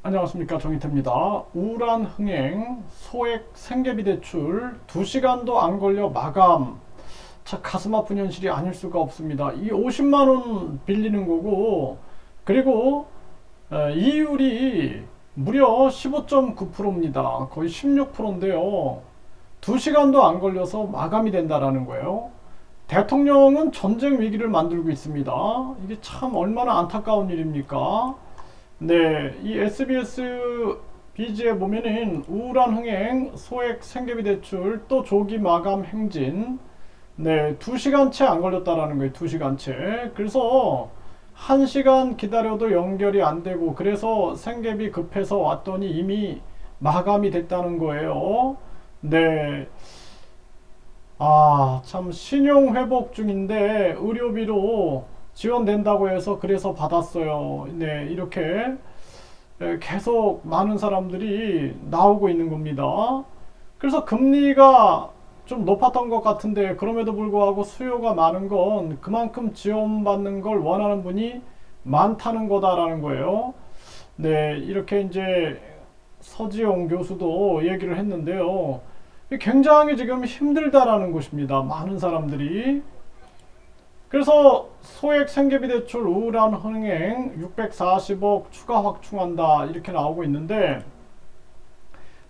안녕하십니까, 정희태입니다. 우울한 흥행, 소액 생계비 대출 2시간도 안 걸려 마감. 참 가슴 아픈 현실이 아닐 수가 없습니다. 이 50만원 빌리는 거고, 그리고 이율이 무려 15.9%입니다. 거의 16%인데요. 2시간도 안 걸려서 마감이 된다라는 거예요. 대통령은 전쟁 위기를 만들고 있습니다. 이게 참 얼마나 안타까운 일입니까? 네, 이 SBS 비지에 보면은 우울한 흥행, 소액 생계비 대출, 또 조기 마감 행진. 네, 2시간 채 안 걸렸다라는 거예요. 2시간 채. 그래서 1시간 기다려도 연결이 안 되고, 그래서 생계비 급해서 왔더니 이미 마감이 됐다는 거예요. 네. 참 신용 회복 중인데 의료비로 지원된다고 해서 그래서 받았어요. 네, 이렇게 계속 많은 사람들이 나오고 있는 겁니다. 그래서 금리가 좀 높았던 것 같은데, 그럼에도 불구하고 수요가 많은 건 그만큼 지원받는 걸 원하는 분이 많다는 거다라는 거예요. 네, 이렇게 이제 서지용 교수도 얘기를 했는데요. 굉장히 지금 힘들다라는 것입니다. 많은 사람들이. 그래서 소액 생계비 대출 우울한 흥행 640억 추가 확충한다, 이렇게 나오고 있는데,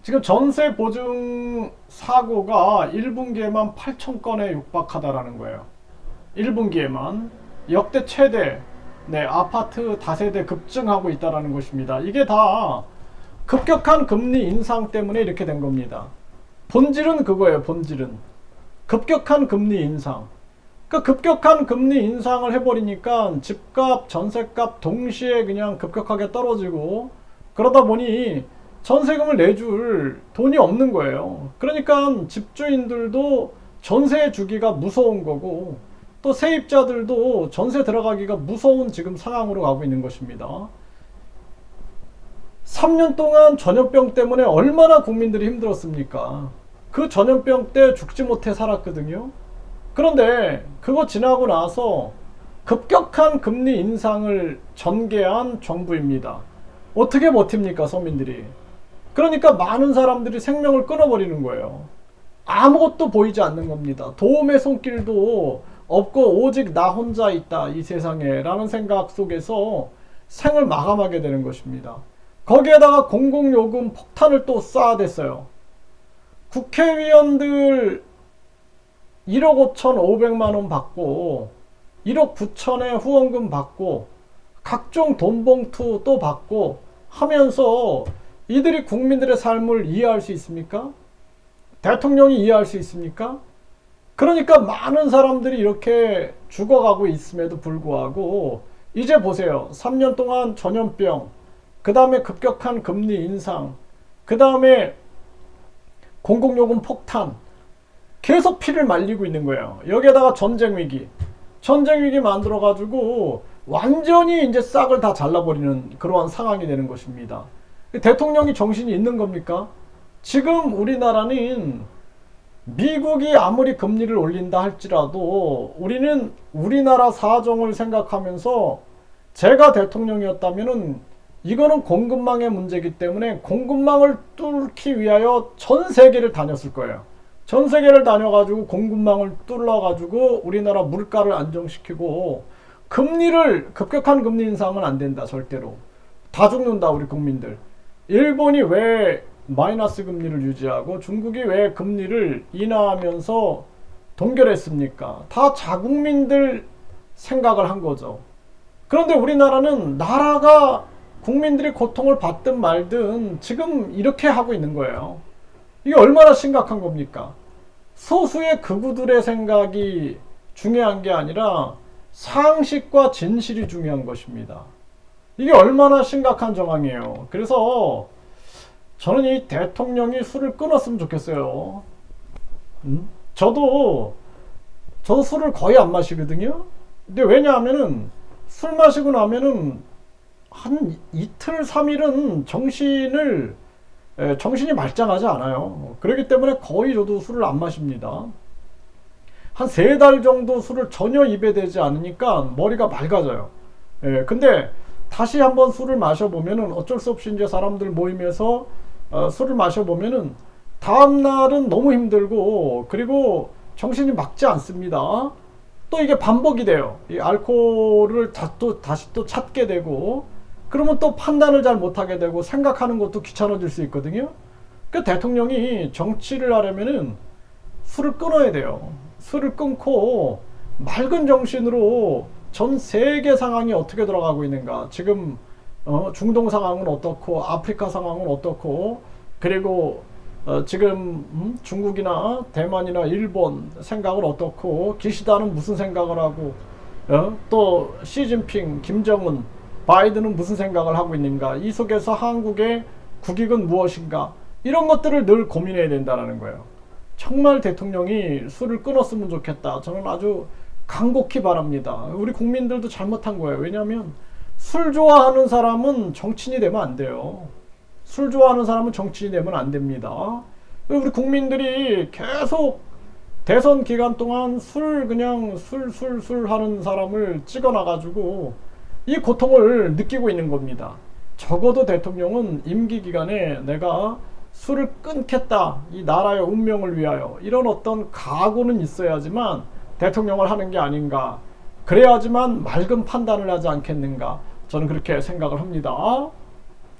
지금 전세 보증 사고가 1분기에만 8,000건에 육박하다라는 거예요. 1분기에만 역대 최대. 네, 아파트 다세대 급증하고 있다라는 것입니다. 이게 다 급격한 금리 인상 때문에 이렇게 된 겁니다. 본질은 그거예요. 본질은 급격한 금리 인상. 그 급격한 금리 인상을 해버리니까 집값, 전세값 동시에 그냥 급격하게 떨어지고, 그러다 보니 전세금을 내줄 돈이 없는 거예요. 그러니까 집주인들도 전세 주기가 무서운 거고, 또 세입자들도 전세 들어가기가 무서운 지금 상황으로 가고 있는 것입니다. 3년 동안 전염병 때문에 얼마나 국민들이 힘들었습니까? 그 전염병 때 죽지 못해 살았거든요. 그런데 그거 지나고 나서 급격한 금리 인상을 전개한 정부입니다. 어떻게 버팁니까, 서민들이? 그러니까 많은 사람들이 생명을 끊어버리는 거예요. 아무것도 보이지 않는 겁니다. 도움의 손길도 없고 오직 나 혼자 있다, 이 세상에 라는 생각 속에서 생을 마감하게 되는 것입니다. 거기에다가 공공요금 폭탄을 또 쏴댔어요. 국회의원들 1억 5,500만원 받고 1억 9천에 후원금 받고 각종 돈봉투 또 받고 하면서 이들이 국민들의 삶을 이해할 수 있습니까? 대통령이 이해할 수 있습니까? 그러니까 많은 사람들이 이렇게 죽어가고 있음에도 불구하고 이제 보세요. 3년 동안 전염병, 그 다음에 급격한 금리 인상, 그 다음에 공공요금 폭탄, 계속 피를 말리고 있는 거예요. 여기에다가 전쟁 위기 만들어가지고 완전히 이제 싹을 다 잘라버리는 그러한 상황이 되는 것입니다. 대통령이 정신이 있는 겁니까? 지금 우리나라는 미국이 아무리 금리를 올린다 할지라도 우리는 우리나라 사정을 생각하면서, 제가 대통령이었다면은 이거는 공급망의 문제이기 때문에 공급망을 뚫기 위하여 전 세계를 다녔을 거예요. 전 세계를 다녀가지고 공급망을 뚫어가지고 우리나라 물가를 안정시키고, 급격한 금리 인상은 안 된다, 절대로. 다 죽는다, 우리 국민들. 일본이 왜 마이너스 금리를 유지하고 중국이 왜 금리를 인하하면서 동결했습니까? 다 자국민들 생각을 한 거죠. 그런데 우리나라는 나라가 국민들이 고통을 받든 말든 지금 이렇게 하고 있는 거예요. 이게 얼마나 심각한 겁니까? 소수의 극우들의 생각이 중요한 게 아니라 상식과 진실이 중요한 것입니다. 이게 얼마나 심각한 정황이에요. 그래서 저는 이 대통령이 술을 끊었으면 좋겠어요. 저도 술을 거의 안 마시거든요. 근데 왜냐하면은 술 마시고 나면은 한 이틀 3일은 정신이 말짱하지 않아요. 그렇기 때문에 거의 저도 술을 안 마십니다. 한 3달 정도 술을 전혀 입에 대지 않으니까 머리가 맑아져요. 근데 다시 한번 술을 마셔보면은 어쩔 수 없이 이제 사람들 모임에서 술을 마셔보면은 다음날은 너무 힘들고 그리고 정신이 막지 않습니다. 또 이게 반복이 돼요. 이 알코올을 다시 또 찾게 되고 그러면 또 판단을 잘 못하게 되고 생각하는 것도 귀찮아질 수 있거든요. 그 대통령이 정치를 하려면은 술을 끊어야 돼요. 술을 끊고 맑은 정신으로 전 세계 상황이 어떻게 돌아가고 있는가. 지금 중동 상황은 어떻고 아프리카 상황은 어떻고 그리고 지금 중국이나 대만이나 일본 생각은 어떻고 기시다는 무슨 생각을 하고 또 시진핑, 김정은, 바이든은 무슨 생각을 하고 있는가. 이 속에서 한국의 국익은 무엇인가. 이런 것들을 늘 고민해야 된다는 거예요. 정말 대통령이 술을 끊었으면 좋겠다. 저는 아주 간곡히 바랍니다. 우리 국민들도 잘못한 거예요. 왜냐하면 술 좋아하는 사람은 정치인이 되면 안 돼요. 술 좋아하는 사람은 정치인이 되면 안 됩니다. 우리 국민들이 계속 대선 기간 동안 그냥 술 하는 사람을 찍어놔가지고 이 고통을 느끼고 있는 겁니다. 적어도 대통령은 임기 기간에 내가 술을 끊겠다. 이 나라의 운명을 위하여. 이런 어떤 각오는 있어야지만 대통령을 하는 게 아닌가. 그래야지만 맑은 판단을 하지 않겠는가. 저는 그렇게 생각을 합니다.